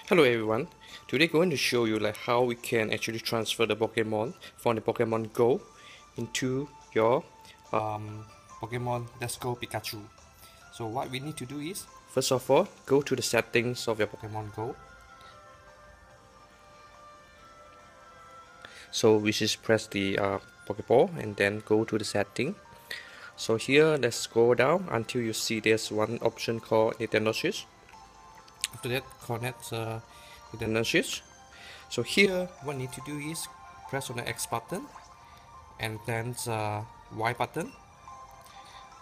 Hello everyone, today I'm going to show you how we can actually transfer the Pokemon from the Pokemon Go into your Pokemon Let's Go Pikachu. So what we need to do is, first of all, go to the settings of your Pokemon Go. So we just press the Pokeball and then go to the setting. So here let's scroll down until you see there's one option called Nintendo Switch. After that, connect Nintendo Switch. So here what you need to do is press on the X button and then the Y button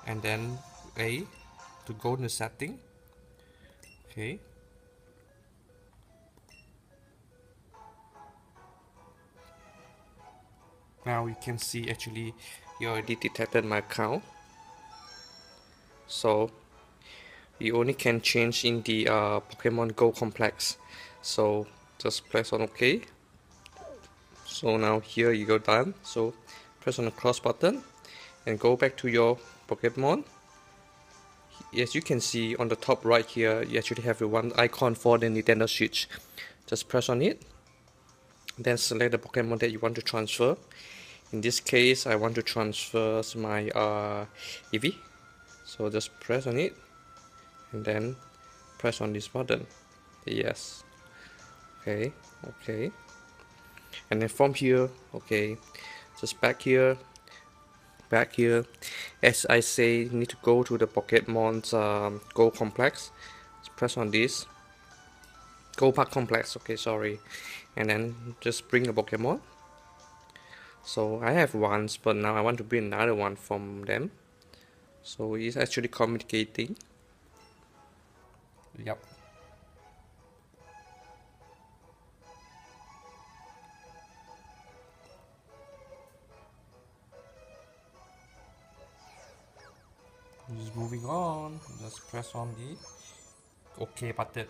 and then A to go to the setting. Okay. Now you can see actually you already detected my account. So you only can change in the Pokemon Go complex. So just press on OK. So now here you go done. So press on the cross button and go back to your Pokemon. As you can see on the top right here, you actually have one icon for the Nintendo Switch. Just press on it, then select the Pokemon that you want to transfer. In this case, I want to transfer my Eevee. So just press on it, and then press on this button. Yes. Okay. Okay. And then from here, okay, just back here. As I say, you need to go to the Pokemon's Go complex. Just press on this Go Park complex, okay, sorry, and then just bring the Pokemon. So I have ones, but now I want to bring another one from them. So it's actually communicating. Yep. Just moving on, just press on the OK button.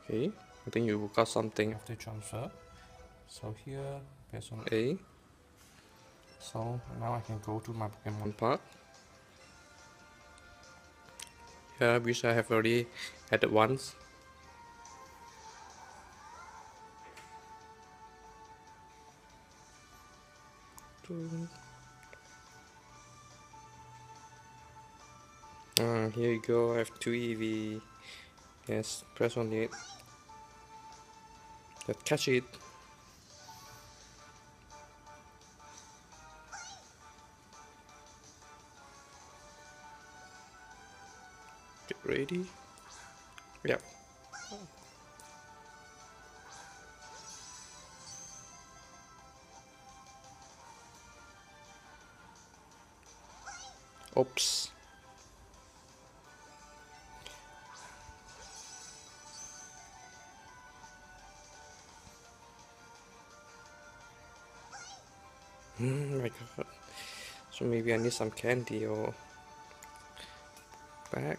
Okay, I think you got something after transfer. So here, press on A. So now I can go to my Pokemon Park. Here, which I have already added once. Here you go, I have 2 Eevee. Yes, press on it. Let's catch it. Get ready. Yep. Oops. My god. So maybe I need some candy or back.